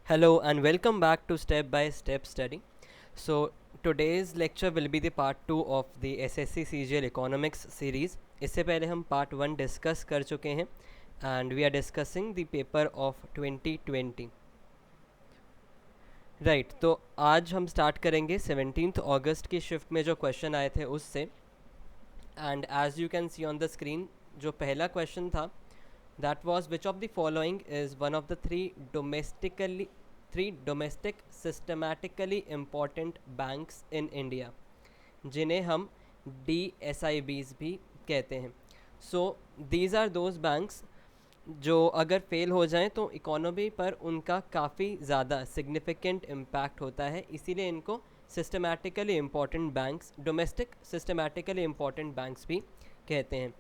Hello and welcome back to Step by Step Study. So today's lecture will be the part 2 of the SSC CGL Economics series. इससे पहले हम part 1 discuss कर चुके हैं and we are discussing the paper of 2020. Right तो आज हम start करेंगे 17th अगस्त की शिफ्ट में जो क्वेश्चन आए थे उससे and as you can see on the screen जो पहला क्वेश्चन था that was which of the following is one of the three domestic systematically important banks in India जिन्हें हम DSIBs भी कहते हैं. So these are those banks जो अगर फेल हो जाएं तो इकोनॉमी पर उनका काफ़ी ज़्यादा सिग्निफिकेंट इम्पैक्ट होता है, इसीलिए इनको systematically important banks, domestic systematically important banks भी कहते हैं.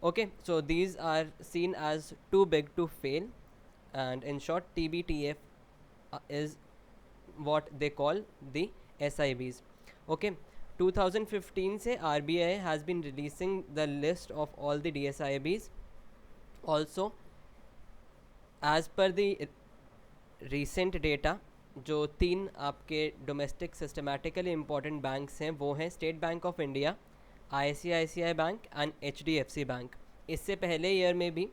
Okay, so these are seen as too big to fail, and in short TBTF is what they call the SIBs. Okay, 2015 से RBI has been releasing the list of all the DSIBs. Also, as per the recent data, जो तीन आपके domestic systematically important banks हैं वो हैं State Bank of India, ICICI bank and HDFC bank. इससे पहले year में भी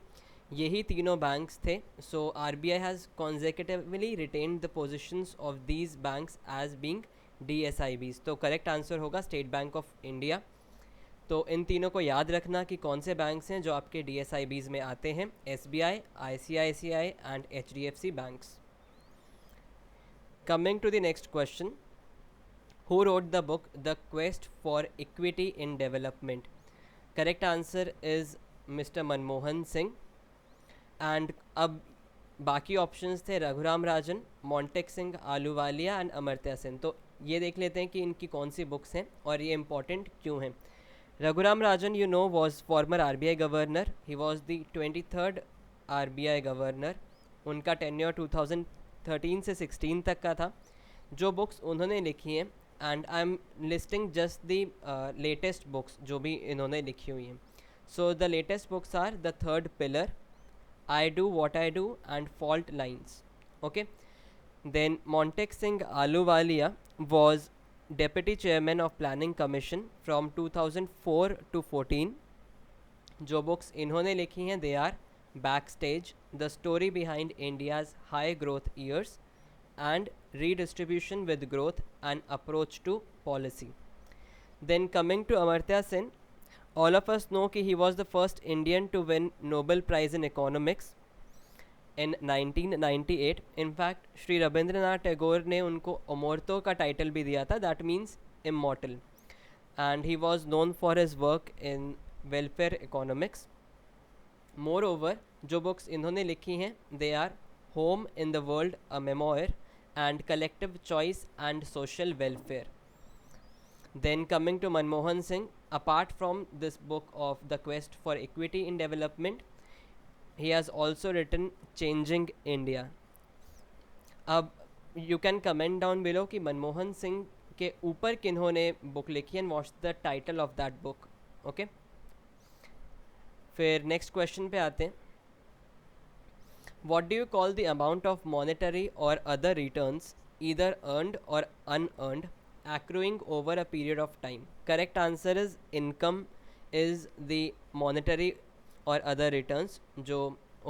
यही तीनों बैंक्स थे. So RBI has consecutively retained the positions of these banks as being DSIBs. तो करेक्ट आंसर होगा स्टेट बैंक ऑफ इंडिया. तो इन तीनों को याद रखना कि कौन से बैंक्स हैं जो आपके DSIBs में आते हैं: SBI, ICICI and HDFC banks. Coming to the next question, who wrote the book The Quest for Equity in Development? Correct answer is Mr. Manmohan Singh. And अब बाकी ऑप्शंस थे रघुराम राजन, मोंटेक सिंह आलूवालिया एंड अमर्त्य सेन. तो ये देख लेते हैं कि इनकी कौन सी बुक्स हैं और ये इंपॉर्टेंट क्यों हैं. Raghuram Rajan you know was former RBI governor. He was the 23rd RBI governor. उनका टेन्योर 2013 से 16 तक का था. जो बुक्स उन्होंने लिखी हैं, and I am listing just the latest books जो भी इन्होंने लिखी हुई हैं. So the latest books are the third pillar, I Do What I Do and Fault Lines. Okay, then Montek Singh Ahluwalia was deputy chairman of planning commission from 2004 to 14. जो books इन्होंने लिखी हैं they are Backstage, The Story Behind India's High Growth Years and Redistribution with Growth, An Approach to Policy. Then coming to Amartya Sen, all of us know कि he was the first Indian to win Nobel Prize in Economics in 1998. In fact, Shri Rabindranath Tagore ने उनको अमर्त्य का title भी दिया था, that means immortal. And he was known for his work in welfare economics. Moreover, जो books इन्होंने लिखी हैं they are Home in the World, a Memoir and Collective Choice and Social Welfare. Then coming to Manmohan Singh, apart from this book of The Quest for Equity in Development, he has also written Changing India. अब you can comment down below कि मनमोहन सिंह के ऊपर किन्होंने book लिखी है and what's the title of that book. Okay, फिर next question पे आते हैं. What do you call the amount of monetary or other returns, either earned or unearned, accruing over a period of time? Correct answer is income is the monetary or other returns जो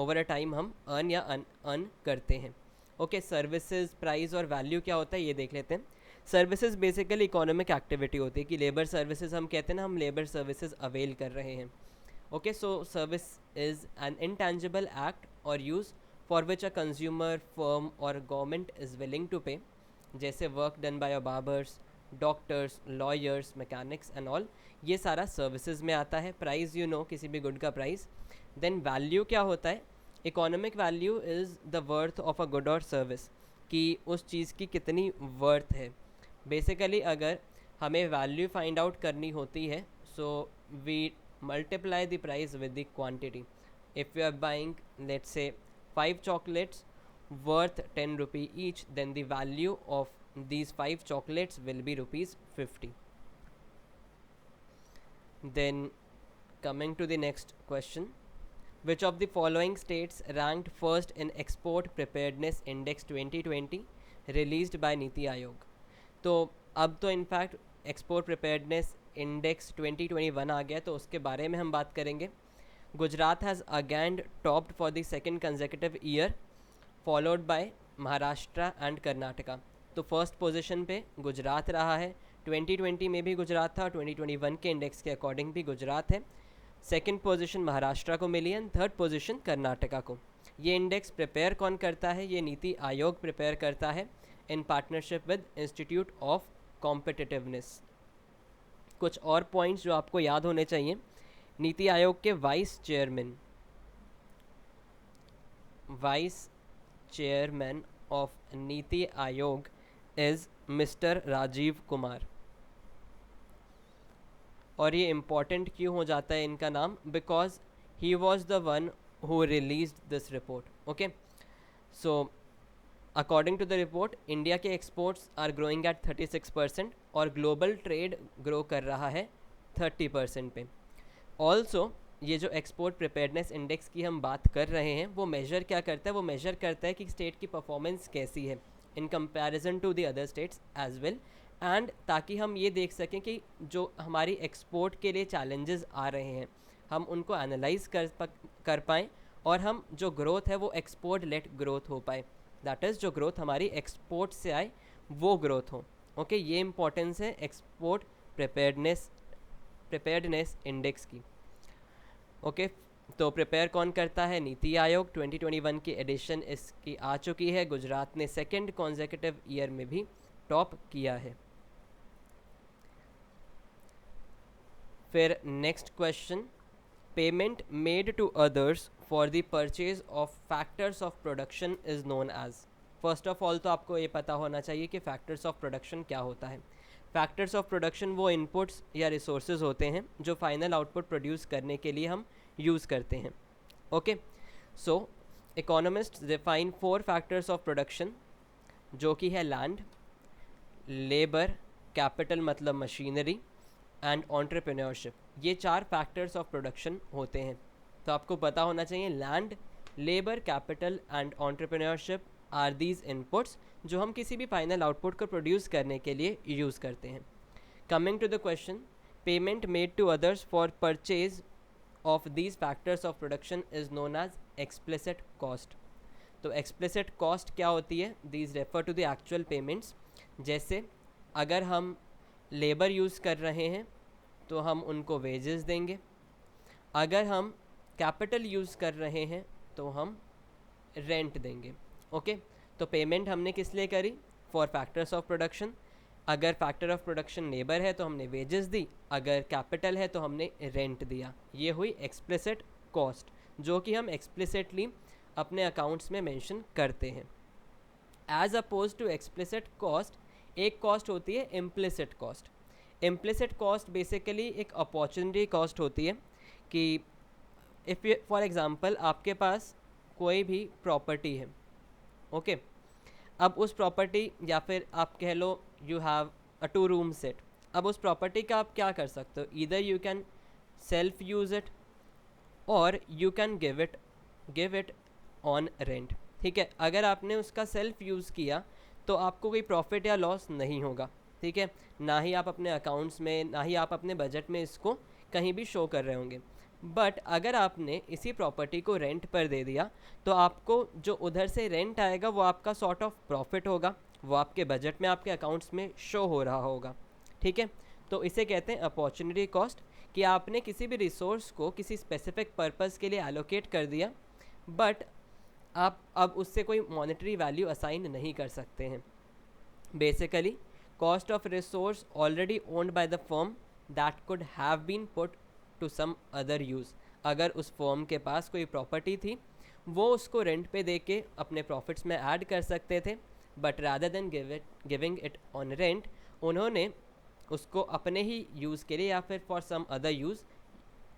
over a time हम earn या unearn करते हैं. Okay, services, price और value क्या होता है ये देख लेते हैं. सर्विसेज बेसिकली इकोनॉमिक एक्टिविटी होती है कि लेबर सर्विसेज हम कहते हैं ना, हम लेबर सर्विसेज अवेल कर रहे हैं. Okay, so service is an intangible act और use for which a consumer, firm और government is willing to pay, जैसे work done by barbers, doctors, lawyers, mechanics and all. ये सारा सर्विसेज में आता है. प्राइस यू नो किसी भी गुड का प्राइस. देन वैल्यू क्या होता है? Economic value is the worth of a good और सर्विस, कि उस चीज़ की कितनी वर्थ है. बेसिकली अगर हमें वैल्यू फाइंड आउट करनी होती है, so we multiply the price with the quantity. If you are buying let's say 5 chocolates worth 10 rupee each, then the value of these 5 chocolates will be rupees 50. Then coming to the next question, which of the following states ranked first in export preparedness index 2020 released by NITI Aayog. तो अब तो in fact export preparedness index 2021 आ गया, तो उसके बारे में हम बात करेंगे। Gujarat has again topped for the second consecutive year, followed by Maharashtra and Karnataka. तो फर्स्ट पोजीशन पे गुजरात रहा है, 2020 में भी गुजरात था, 2021 के इंडेक्स के अकॉर्डिंग भी गुजरात है। सेकंड पोजीशन महाराष्ट्र को मिली एंड थर्ड पोजीशन कर्नाटका को। ये इंडेक्स प्रिपेयर कौन करता है? ये नीति आयोग प्रिपेयर करता है in partnership with institute of competitiveness. कुछ और पॉइंट्स जो आपको याद होने चाहिए, नीति आयोग के vice chairman of NITI Aayog is mister Rajiv Kumar. और ये इम्पॉर्टेंट क्यों हो जाता है इनका नाम? Because he was the one who released this report. Okay, so according to the report India के एक्सपोर्ट्स आर ग्रोइंग एट 36% और ग्लोबल ट्रेड ग्रो कर रहा है 30% पे। ऑल्सो ये जो एक्सपोर्ट प्रिपेयर्डनेस इंडेक्स की हम बात कर रहे हैं, वो मेजर क्या करता है? वो मेजर करता है कि स्टेट की परफॉर्मेंस कैसी है in comparison to the other states as well, and ताकि हम ये देख सकें कि जो हमारी एक्सपोर्ट के लिए चैलेंजेस आ रहे हैं हम उनको एनालाइज कर पाएँ और हम जो ग्रोथ है वो एक्सपोर्ट लेट ग्रोथ हो पाए, दैट इज़ जो ग्रोथ हमारी एक्सपोर्ट से आए वो ग्रोथ हो। ओके, ये इंपॉर्टेंस है एक्सपोर्ट प्रिपेयर्डनेस इंडेक्स की। ओके, तो प्रिपेयर कौन करता है? नीति आयोग। 2021 की एडिशन इसकी आ चुकी है। गुजरात ने सेकेंड कॉन्सेक्यूटिव ईयर में भी टॉप किया है। फिर next question, payment made to others for the purchase of factors of production is known as. First of all तो आपको ये पता होना चाहिए कि फैक्टर्स ऑफ प्रोडक्शन क्या होता है। फैक्टर्स ऑफ प्रोडक्शन वो इनपुट्स या रिसोर्सेज होते हैं जो फाइनल आउटपुट प्रोड्यूस करने के लिए हम यूज़ करते हैं। Okay, so economist define 4 factors of production, जो कि है लैंड, लेबर, कैपिटल मतलब मशीनरी एंड एंटरप्रेन्योरशिप। ये 4 फैक्टर्स ऑफ प्रोडक्शन होते हैं। तो आपको पता होना चाहिए land, labour, capital and entrepreneurship are these inputs जो हम किसी भी फाइनल आउटपुट को प्रोड्यूस करने के लिए यूज़ करते हैं। Coming to the question, payment made to others for purchase of these factors of production is known as explicit cost. तो एक्सप्लिसिट कॉस्ट क्या होती है? These refer to the actual payments. जैसे अगर हम लेबर यूज़ कर रहे हैं तो हम उनको वेजेस देंगे, अगर हम कैपिटल यूज़ कर रहे हैं तो हम रेंट देंगे। ओके, तो पेमेंट हमने किस लिए करी? For factors of production. अगर फैक्टर ऑफ प्रोडक्शन लेबर है तो हमने वेजेस दी, अगर कैपिटल है तो हमने रेंट दिया। ये हुई एक्सप्लिसिट कॉस्ट जो कि हम एक्सप्लिसिटली अपने अकाउंट्स में मेंशन करते हैं। As oppose to explicit cost एक कॉस्ट होती है implicit cost. Implicit cost basically एक अपॉर्चुनिटी कॉस्ट होती है कि इफ़ फॉर एग्ज़ाम्पल आपके पास कोई भी प्रॉपर्टी है, ओके, अब उस प्रॉपर्टी या फिर आप कह लो you have a 2 room set, अब उस प्रॉपर्टी का आप क्या कर सकते हो? Either you can self use it और you can give it on rent. ठीक है, अगर आपने उसका सेल्फ यूज़ किया तो आपको कोई प्रॉफिट या लॉस नहीं होगा। ठीक है, ना ही आप अपने अकाउंट्स में, ना ही आप अपने बजट में इसको कहीं भी शो कर रहे होंगे। बट अगर आपने इसी प्रॉपर्टी को रेंट पर दे दिया तो आपको जो उधर से रेंट आएगा वो आपका सॉर्ट ऑफ प्रॉफिट होगा, वो आपके बजट में, आपके अकाउंट्स में शो हो रहा होगा। ठीक है, तो इसे कहते हैं अपॉर्चुनिटी कॉस्ट, कि आपने किसी भी रिसोर्स को किसी स्पेसिफिक पर्पज़ के लिए एलोकेट कर दिया बट आप अब उससे कोई मॉनेटरी वैल्यू असाइन नहीं कर सकते हैं। Basically cost of resource already owned by the firm that could have been put to some other use. अगर उस फर्म के पास कोई प्रॉपर्टी थी वो उसको रेंट पे दे के अपने प्रॉफिट्स में ऐड कर सकते थे, but rather than giving it on rent उन्होंने उसको अपने ही यूज़ के लिए या फिर फॉर सम अदर यूज़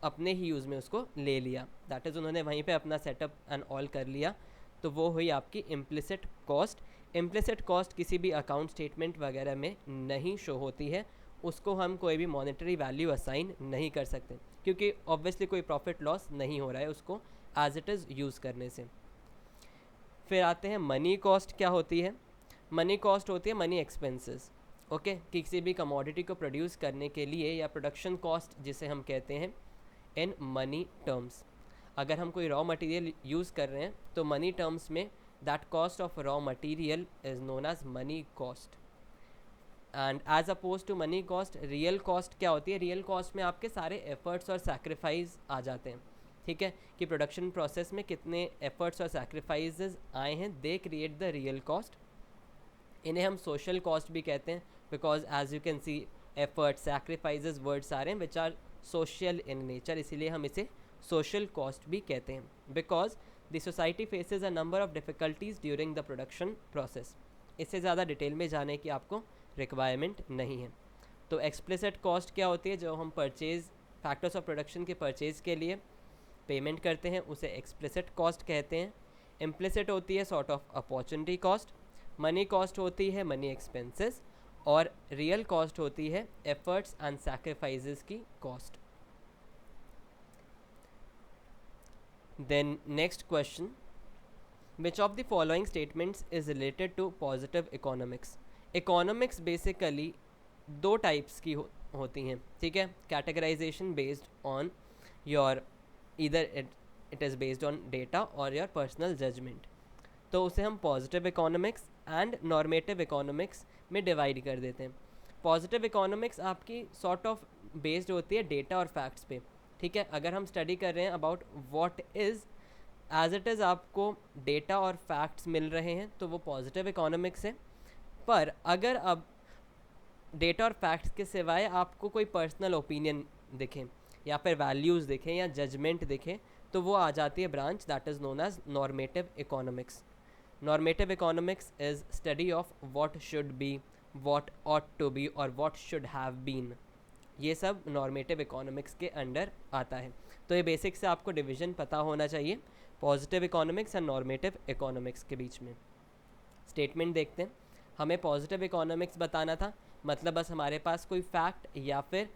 अपने ही यूज़ में उसको ले लिया, दैट इज़ उन्होंने वहीं पे अपना सेटअप एंड ऑल कर लिया। तो वो हुई आपकी इम्प्लिसिट कॉस्ट। इम्प्लिसिट कॉस्ट किसी भी अकाउंट स्टेटमेंट वगैरह में नहीं शो होती है, उसको हम कोई भी मॉनेटरी वैल्यू असाइन नहीं कर सकते क्योंकि ऑब्वियसली कोई प्रॉफिट लॉस नहीं हो रहा है उसको एज इट इज़ यूज़ करने से। फिर आते हैं मनी कॉस्ट क्या होती है। मनी कॉस्ट होती है मनी एक्सपेंसेस, ओके, किसी भी कमोडिटी को प्रोड्यूस करने के लिए, या प्रोडक्शन कॉस्ट जिसे हम कहते हैं इन मनी टर्म्स। अगर हम कोई रॉ मटेरियल यूज़ कर रहे हैं तो मनी टर्म्स में that cost of raw material is known as money cost. And as oppose to money cost, real cost क्या होती है। रियल कॉस्ट में आपके सारे एफर्ट्स और सैक्रिफाइस आ जाते हैं, ठीक है, कि प्रोडक्शन प्रोसेस में कितने एफर्ट्स और सैक्रिफाइसेस आए हैं, they create the real cost. इन्हें हम सोशल कॉस्ट भी कहते हैं, because as you can see effort sacrifices words आ रहे हैं which are social in nature, इसीलिए हम इसे सोशल कॉस्ट भी कहते हैं। Because the society faces a number of difficulties during the production process. इससे ज़्यादा डिटेल में जाने की आपको रिक्वायरमेंट नहीं है। तो एक्सप्लिसिट कॉस्ट क्या होती है, जो हम परचेज फैक्टर्स ऑफ प्रोडक्शन के परचेज के लिए पेमेंट करते हैं, उसे एक्सप्लिसिट कॉस्ट कहते हैं। इम्प्लिसिट होती है sort of opportunity cost. Money cost होती है मनी एक्सपेंसेस, और रियल कॉस्ट होती है एफर्ट्स एंड सैक्रिफाइसेस की cost. Then next question, which of the following statements is related to positive economics. Economics basically दो टाइप्स की होती हैं, ठीक है, categorization based on your either it is based on data और योर पर्सनल जजमेंट। तो उसे हम positive economics and normative economics में डिवाइड कर देते हैं। पॉजिटिव इकोनॉमिक्स आपकी सॉर्ट ऑफ बेस्ड होती है डेटा और फैक्ट्स पे, ठीक है। अगर हम स्टडी कर रहे हैं about what is, as it is आपको डेटा और फैक्ट्स मिल रहे हैं, तो वो पॉजिटिव इकोनॉमिक्स है। पर अगर अब डेटा और फैक्ट्स के सिवाय आपको कोई पर्सनल ओपिनियन दिखे, या फिर वैल्यूज़ दिखें, या जजमेंट दिखे, तो वो आ जाती है branch that is known as normative economics. Normative economics is study of what should be, what ought to be और व्हाट शुड हैव बीन। ये सब नॉर्मेटिव इकोनॉमिक्स के अंडर आता है। तो ये बेसिक से आपको डिवीजन पता होना चाहिए positive economics and normative economics के बीच में। स्टेटमेंट देखते हैं। हमें पॉजिटिव इकोनॉमिक्स बताना था, मतलब बस हमारे पास कोई फैक्ट या फिर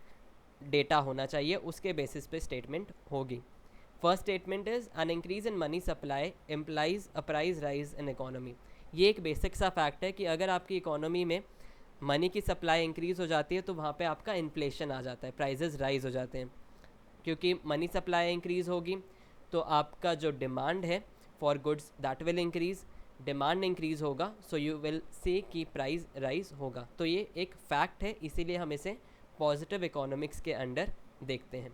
डेटा होना चाहिए, उसके बेसिस पे स्टेटमेंट होगी। First statement is an increase in money supply implies a price rise in economy. ये एक बेसिक सा फैक्ट है कि अगर आपकी इकोनॉमी में मनी की सप्लाई इंक्रीज़ हो जाती है तो वहाँ पे आपका इन्फ्लेशन आ जाता है, प्राइजेस राइज हो जाते हैं। क्योंकि मनी सप्लाई इंक्रीज़ होगी तो आपका जो डिमांड है for goods that will increase, demand increase होगा सो यू विल सी कि प्राइस राइज होगा। तो ये एक फैक्ट है, इसीलिए हम इसे पॉजिटिव इकोनॉमिक्स के अंडर देखते हैं।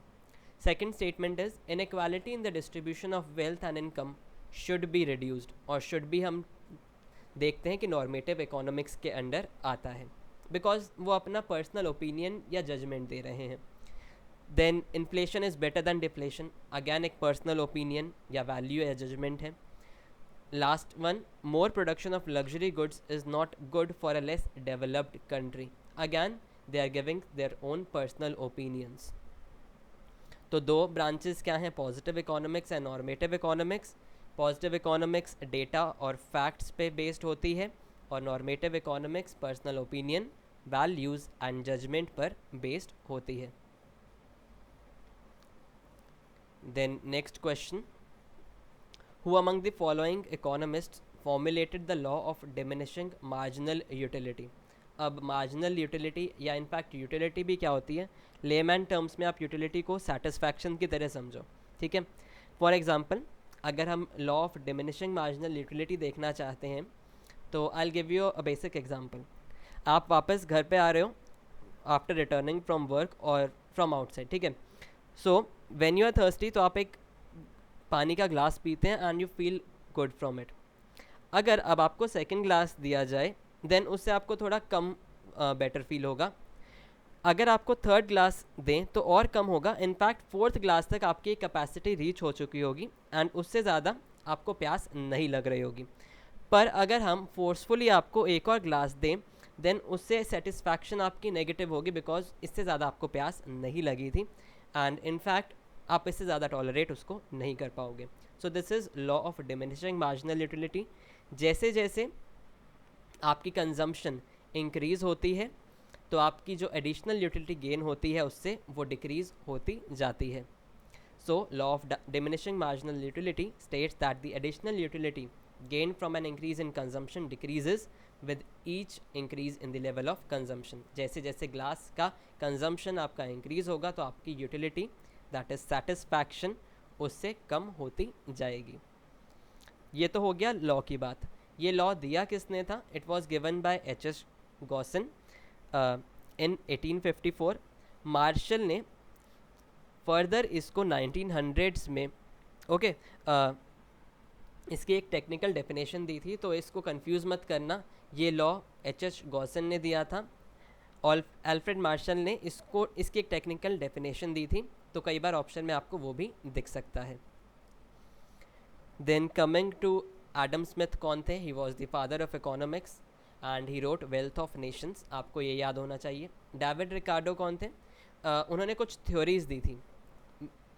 Second statement is inequality in the distribution of wealth and income should be reduced, और शुड भी हम देखते हैं कि नॉर्मेटिव इकोनॉमिक्स के अंडर आता है, बिकॉज वो अपना पर्सनल ओपिनियन या जजमेंट दे रहे हैं। Then inflation is better than deflation, again एक पर्सनल ओपिनियन या वैल्यू या जजमेंट है। Last one, more production of luxury goods is not good for a less developed country, again they are giving their own personal opinions. तो दो branches क्या हैं, positive economics and normative economics. Positive economics data और facts पे based होती है, और normative economics personal opinion, values and judgement पर बेस्ड होती है। Then next question, who among the following economists formulated the law of diminishing marginal utility. अब marginal utility या इनफैक्ट यूटिलिटी भी क्या होती है, लेमैन टर्म्स में आप यूटिलिटी को सेटिस्फैक्शन की तरह समझो, ठीक है। फॉर एग्जांपल अगर हम law of diminishing marginal utility देखना चाहते हैं तो I will give you a basic example. आप वापस घर पे आ रहे हो आफ्टर रिटर्निंग फ्रॉम वर्क और फ्रॉम आउटसाइड, ठीक है। So when you are thirsty तो आप एक पानी का ग्लास पीते हैं and you feel good from it. अगर अब आपको सेकेंड ग्लास दिया जाए देन उससे आपको थोड़ा कम बेटर फील होगा। अगर आपको थर्ड ग्लास दें तो और कम होगा, इनफैक्ट फोर्थ ग्लास तक आपकी कैपेसिटी रीच हो चुकी होगी एंड उससे ज़्यादा आपको प्यास नहीं लग रही होगी। पर अगर हम फोर्सफुली आपको एक और ग्लास दें देन उससे सेटिस्फैक्शन आपकी नेगेटिव होगी, बिकॉज इससे ज़्यादा आपको प्यास नहीं लगी थी एंड इनफैक्ट आप इससे ज़्यादा टॉलरेट उसको नहीं कर पाओगे। So this is law of diminishing marginal utility. जैसे जैसे आपकी कंजम्पशन इंक्रीज़ होती है तो आपकी जो एडिशनल यूटिलिटी गेन होती है उससे वो डिक्रीज़ होती जाती है। So law of diminishing marginal utility states that the additional utility gained from an increase in consumption decreases with each increase in the level of consumption. जैसे जैसे ग्लास का कंजम्पशन आपका इंक्रीज होगा तो आपकी यूटिलिटी दैट इज सेटिस्फैक्शन उससे कम होती जाएगी. ये तो हो गया लॉ की बात. ये लॉ दिया किसने था? It was given by H.S. Gossen in 1854. Marshall ने फर्दर इसको 1900s में इसकी एक टेक्निकल डेफिनेशन दी थी, तो इसको कंफ्यूज मत करना. ये लॉ H.S. गॉसन ने दिया था और अल्फ्रेड मार्शल ने इसकी एक टेक्निकल डेफिनेशन दी थी, तो कई बार ऑप्शन में आपको वो भी दिख सकता है. Then coming to Adam Smith कौन थे? He was the father of economics and he wrote wealth of nations. आपको ये याद होना चाहिए. डेविड रिकार्डो कौन थे? उन्होंने कुछ थ्योरीज दी थी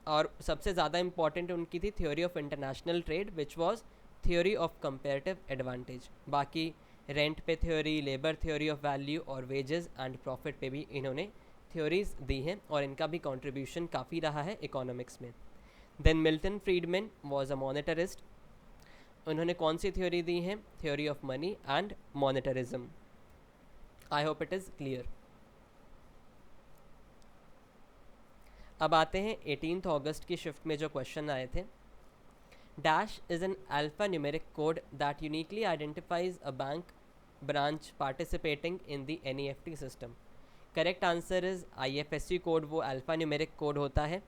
और सबसे ज़्यादा इंपॉर्टेंट उनकी थी theory of international trade which was theory of comparative advantage. बाकी रेंट पे theory, labour theory of value और वेजेस एंड प्रॉफिट पे भी इन्होंने थ्योरीज दी हैं और इनका भी कंट्रीब्यूशन काफ़ी रहा है इकोनॉमिक्स में. Then Milton Friedman was a monetarist. उन्होंने कौन सी थ्योरी दी है? Theory of money and monetarism. I hope it is clear. अब आते हैं 18 अगस्त की शिफ्ट में जो क्वेश्चन आए थे. Dash is an alpha numeric code that uniquely identifies a bank branch participating in the NEFT system. Correct answer is IFSC code. वो alpha numeric code होता है,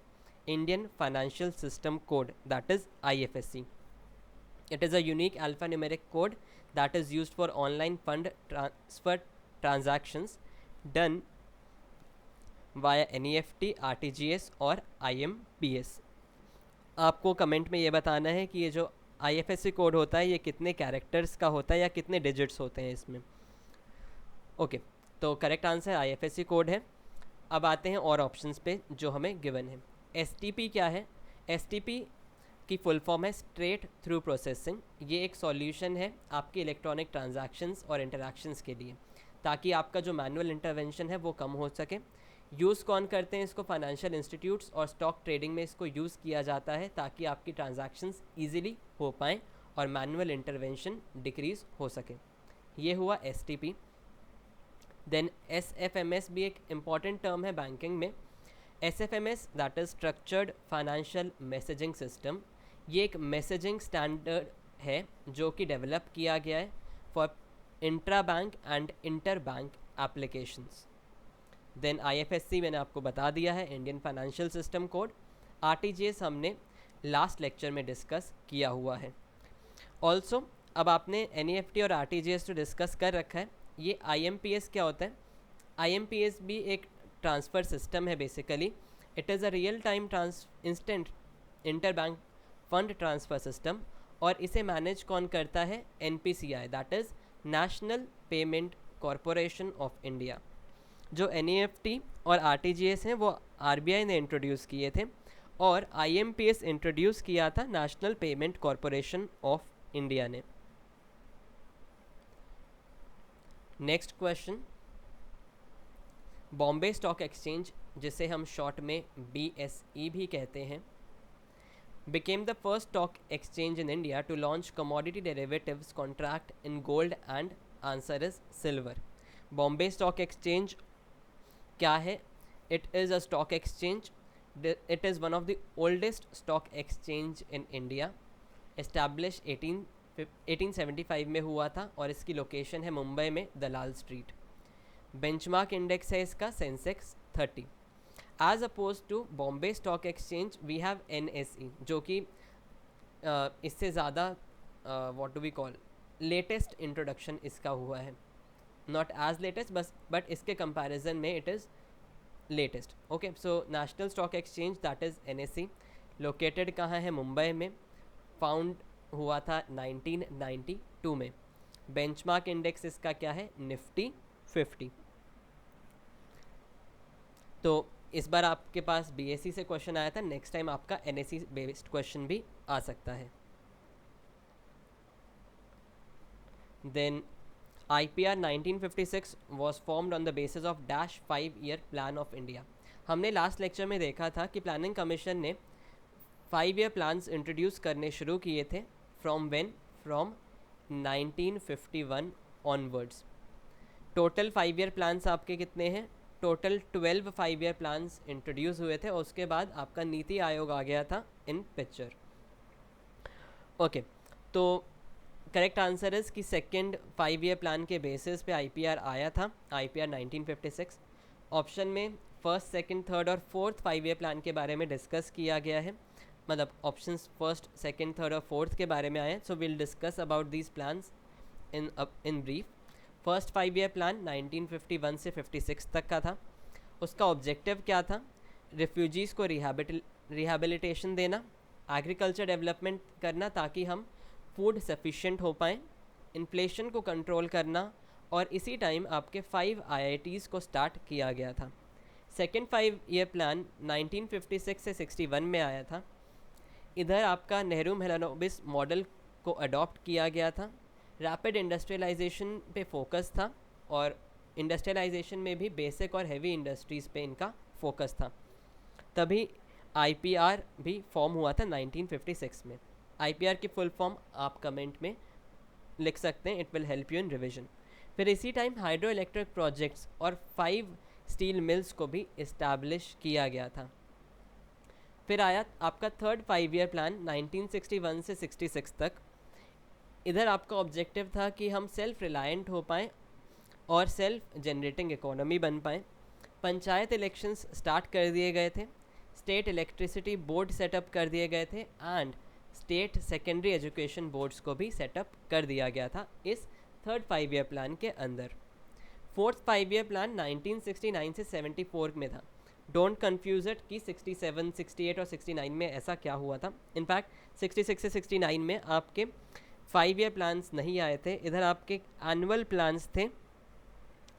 Indian financial system code, that is IFSC. It is a unique alphanumeric code that is used for online fund transfer transactions done via NEFT, RTGS और IMPS. आपको comment में ये बताना है कि ये जो IFSC कोड होता है ये कितने कैरेक्टर्स का होता है या कितने डिजिट्स होते हैं इसमें. ओके, तो करेक्ट आंसर IFSC कोड है. अब आते हैं और ऑप्शंस पे जो हमें गिवन है. STP क्या है? STP की फुल फॉर्म है स्ट्रेट थ्रू प्रोसेसिंग. ये एक सॉल्यूशन है आपके इलेक्ट्रॉनिक ट्रांजैक्शंस और इंटरैक्शंस के लिए, ताकि आपका जो मैनुअल इंटरवेंशन है वो कम हो सके. यूज़ कौन करते हैं इसको? फाइनेंशियल इंस्टीट्यूट्स और स्टॉक ट्रेडिंग में इसको यूज़ किया जाता है ताकि आपकी ट्रांजैक्शंस ईजिली हो पाएँ और मैनुअल इंटरवेंशन डिक्रीज़ हो सके. ये हुआ STP. देन SFMS भी एक इम्पॉर्टेंट टर्म है बैंकिंग में. SFMS that is structured financial messaging system. ये एक मैसेजिंग स्टैंडर्ड है जो कि डेवलप किया गया है for intra bank and inter bank applications. Then IFSC मैंने आपको बता दिया है, Indian financial system code. RTGS हमने लास्ट लेक्चर में डिस्कस किया हुआ है. ऑल्सो अब आपने NEFT और RTGS तो डिस्कस कर रखा है. ये IMPS क्या होता है? IMPS भी एक ट्रांसफ़र सिस्टम है basically. It is a real time instant inter bank fund transfer system और इसे मैनेज कौन करता है? NPCI that is national Payment Corporation of India. जो NEFT और RTGS हैं वो RBI ने इंट्रोड्यूस किए थे और IMPS इंट्रोड्यूस किया था National Payment Corporation of India ने. Next question. Bombay stock Exchange, जिसे हम शॉर्ट में BSE भी कहते हैं, became the first stock exchange in India to launch commodity derivatives contract in gold and answer is silver. Bombay Stock Exchange क्या है? It is a stock exchange. It is one of the oldest stock exchange in India. Established 1875 में हुआ था और इसकी location है मुंबई में दलाल street. Benchmark index है इसका Sensex 30. As oppose to Bombay stock exchange we have NSE जो कि इससे ज़्यादा what do we call latest introduction इसका हुआ है. नॉट एज लेटेस्ट बट इसके कंपैरिजन में it is latest. Okay, so national stock exchange that is NSE located कहाँ है? मुंबई में. फाउंड हुआ था 1992 में. बेंचमार्क इंडेक्स इसका क्या है? निफ्टी 50. तो इस बार आपके पास BSE से क्वेश्चन आया था, नेक्स्ट टाइम आपका NSE बेस्ड क्वेश्चन भी आ सकता है. Then IPR 1956 was formed on the basis of dash 5 year plan of India. हमने लास्ट लेक्चर में देखा था कि प्लानिंग कमीशन ने 5 ईयर प्लान्स इंट्रोड्यूस करने शुरू किए थे. From 1951 onwards. Total 5 year plans आपके कितने हैं? टोटल 12 5 ईयर प्लान्स इंट्रोड्यूस हुए थे. उसके बाद आपका नीति आयोग आ गया था इन पिक्चर. ओके, तो करेक्ट आंसर इज़ कि सेकेंड 5 ईयर प्लान के बेसिस पे आईपीआर आया था, आईपीआर 1956. ऑप्शन में फर्स्ट, सेकंड, थर्ड और फोर्थ 5 ईयर प्लान के बारे में डिस्कस किया गया है. मतलब ऑप्शंस फर्स्ट, सेकंड, थर्ड और फोर्थ के बारे में आए हैं. So will discuss about these plans in brief. First 5 year plan 1951 से 56 तक का था. उसका ऑब्जेक्टिव क्या था? रिफ्यूजीज़ को रिहैबिलिटेशन देना, एग्रीकल्चर डेवलपमेंट करना ताकि हम फूड सफिशिएंट हो पाएँ, इन्फ्लेशन को कंट्रोल करना, और इसी टाइम आपके 5 IITs को स्टार्ट किया गया था. सेकेंड 5 ईयर प्लान 1956 से 61 में आया था. इधर आपका नेहरू मेहलानोबिस मॉडल को अडॉप्ट किया गया था. रैपिड इंडस्ट्रियलाइजेशन पे फोकस था, और इंडस्ट्रियलाइजेशन में भी बेसिक और हैवी इंडस्ट्रीज़ पे इनका फोकस था. तभी आईपीआर भी फॉर्म हुआ था 1956 में. आईपीआर की फुल फॉर्म आप कमेंट में लिख सकते हैं, it will help you in revision. फिर इसी टाइम हाइड्रो इलेक्ट्रिक प्रोजेक्ट्स और 5 स्टील मिल्स को भी इस्टेब्लिश किया गया था. फिर आया आपका थर्ड 5 ईयर प्लान 1961 से 66 तक. इधर आपका ऑब्जेक्टिव था कि हम सेल्फ रिलायंट हो पाएँ और सेल्फ जनरेटिंग इकोनॉमी बन पाएँ. पंचायत इलेक्शंस स्टार्ट कर दिए गए थे, स्टेट इलेक्ट्रिसिटी बोर्ड सेटअप कर दिए गए थे, and state secondary education boards को भी सेटअप कर दिया गया था इस थर्ड 5 ईयर प्लान के अंदर. फोर्थ 5 ईयर प्लान 1969 से 74 में था. डोंट कन्फ्यूज इट कि 67, 68 और 69 में ऐसा क्या हुआ था. इनफैक्ट 66 से 69 में आपके 5 ईयर प्लान्स नहीं आए थे. इधर आपके एनुअल प्लान्स थे,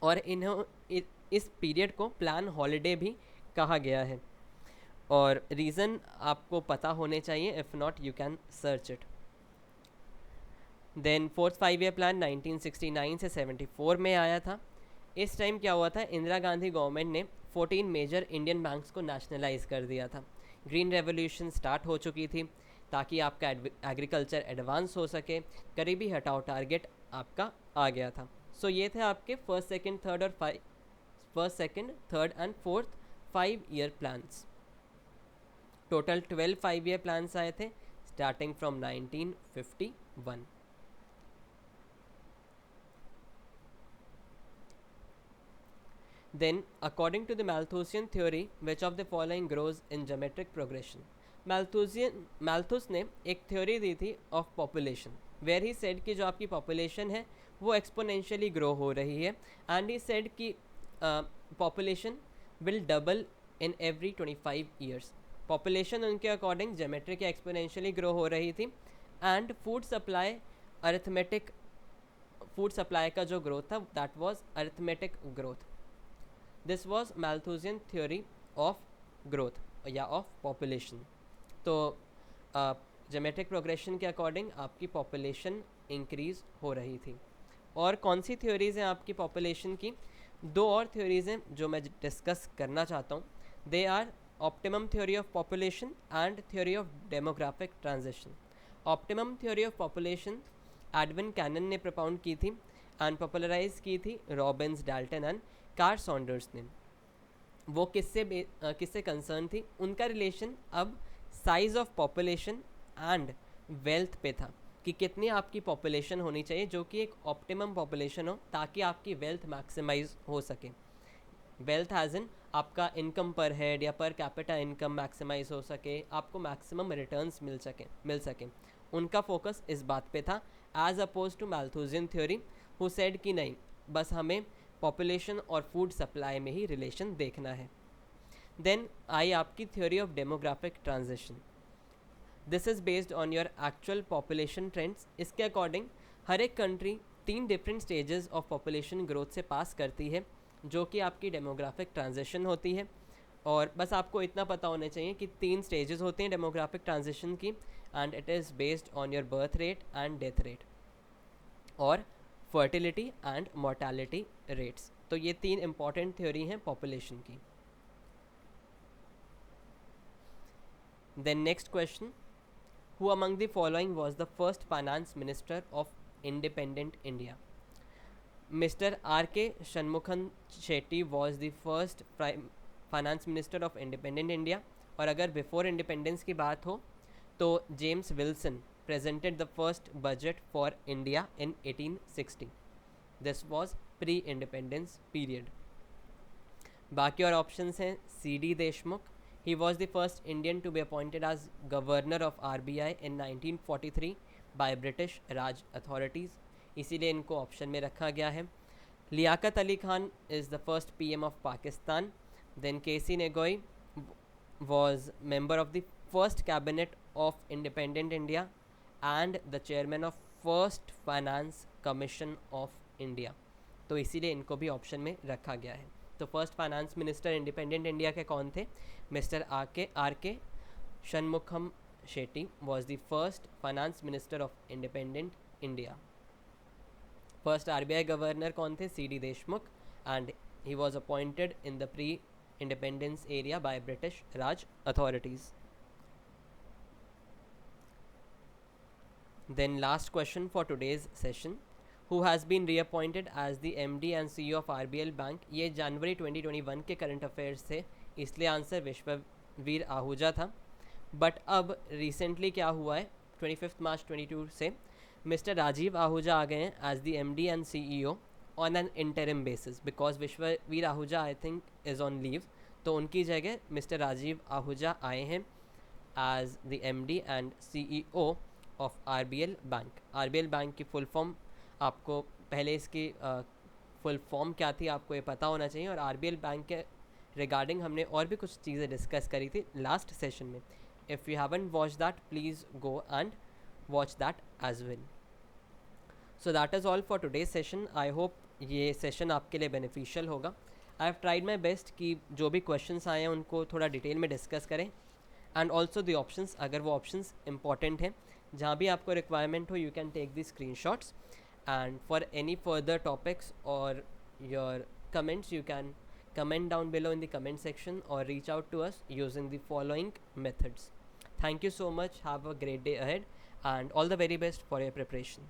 और इस पीरियड को प्लान हॉलिडे भी कहा गया है. और रीज़न आपको पता होने चाहिए, if not you can search it. Then fourth 5 year plan 1969 से 74 में आया था. इस टाइम क्या हुआ था? इंदिरा गांधी गवर्नमेंट ने 14 मेजर इंडियन बैंक्स को नेशनलाइज कर दिया था. ग्रीन रेवोल्यूशन स्टार्ट हो चुकी थी ताकि आपका एग्रीकल्चर एडवांस हो सके. गरीबी हटाओ टारगेट आपका आ गया था. सो ये थे आपके first, second, third and fourth 5 year plans. Total 12 5 year plans आए थे starting from 1951. Then, according to the Malthusian theory, which of the following grows in geometric progression? Malthus ने एक थ्योरी दी थी of population, where he said कि जो आपकी population है वो एक्सपोनेंशियली ग्रो हो रही है, एंड ही सेड कि population will double in every 25 years. Population उनके अकॉर्डिंग जेमेट्रिक एक्सपोनेंशियली ग्रो हो रही थी, एंड फूड सप्लाई का जो ग्रोथ था that was arithmetic growth. This was Malthusian theory of growth या ऑफ पॉपुलेशन. तो जेमेट्रिक प्रोग्रेशन के अकॉर्डिंग आपकी पॉपुलेशन इंक्रीज़ हो रही थी. और कौन सी थ्योरीज़ हैं आपकी पॉपुलेशन की? 2 और थ्योरीज़ हैं जो मैं डिस्कस करना चाहता हूँ. They are optimum theory of population and theory of demographic transition. Optimum theory of population Edwin Cannan ने प्रपाउंड की थी एंड पॉपुलराइज की थी Robbins, Dalton and Carl Saunders ने. वो किससे कंसर्न थी? उनका रिलेशन अब size of population and wealth पे था, कि कितनी आपकी पॉपुलेशन होनी चाहिए जो कि एक ऑप्टिमम पॉपुलेशन हो ताकि आपकी वेल्थ मैक्सिमाइज हो सके. वेल्थ एज इन आपका इनकम पर हेड या पर कैपिटा इनकम मैक्सिमाइज हो सके, आपको मैक्सिमम रिटर्न्स मिल सके. उनका फोकस इस बात पे था, as oppose to Malthusian theory who said कि नहीं, बस हमें पॉपुलेशन और फूड सप्लाई में ही रिलेशन देखना है. देन आई आपकी theory of demographic transition. This is based on your actual population trends. इसके अकॉर्डिंग हर एक country 3 different stages of population growth से पास करती है, जो कि आपकी डेमोग्राफिक ट्रांजिशन होती है. और बस आपको इतना पता होना चाहिए कि 3 स्टेजेस होते हैं डेमोग्राफिक ट्रांजिशन की, and it is based on your birth rate and death rate और फर्टिलिटी एंड मोर्टालिटी रेट्स. तो ये 3 इंपॉर्टेंट थ्योरी हैं पॉपुलेशन की. Then next question, who among the following was the first finance minister of independent India? Mr. R.K. Shanmugam Shetty was the first finance minister of independent India. और अगर before independence की बात हो तो James Wilson presented the first budget for India in 1860. This was pre-independence period. बाकी और options हैं C.D. Deshmukh. He was the first Indian to be appointed as governor of RBI in 1943 by British Raj authorities. इसीलिए इनको option में रखा गया है. Liaquat Ali Khan is the first PM of Pakistan. Then K.C. Negoy was member of the first cabinet of independent India and the chairman of first finance commission of India. तो इसीलिए इनको भी ऑप्शन में रखा गया है. तो first finance minister independent India के कौन थे? Mister R K Shanmukham Chetty was the first finance minister of independent India. First RBI governor कौन थे? C D Deshmukh, and he was appointed in the pre independence area by British Raj authorities. Then last question for today's session, who has been reappointed as the MD and CEO of RBL Bank? ये जनवरी 2021 के current affairs थे, इसलिए answer Vishwavir Ahuja था. But अब recently क्या हुआ है, 25 मार्च 2022 से मिस्टर राजीव आहूजा आ गए हैं as the MD and CEO on an interim basis, because Vishwavir Ahuja I think is on leave. तो उनकी जगह मिस्टर राजीव आहूजा आए हैं as the MD and CEO of RBL bank. RBL bank की फुल फॉर्म आपको पहले इसकी फुल फॉर्म क्या थी आपको ये पता होना चाहिए. और RBL बैंक के रिगार्डिंग हमने और भी कुछ चीज़ें डिस्कस करी थी लास्ट सेशन में. If you haven't watch that please go and watch that as well. So that is all for today's session. I hope ये सेशन आपके लिए बेनिफिशियल होगा. I have tried my best कि जो भी क्वेश्चंस आए हैं उनको थोड़ा डिटेल में डिस्कस करें, एंड ऑल्सो द ऑप्शंस, अगर वो ऑप्शंस इंपॉर्टेंट हैं जहाँ भी आपको रिक्वायरमेंट हो, you can take the screenshots. And for any further topics or your comments you can comment down below in the comment section or reach out to us using the following methods. Thank you so much. Have a great day ahead and all the very best for your preparation.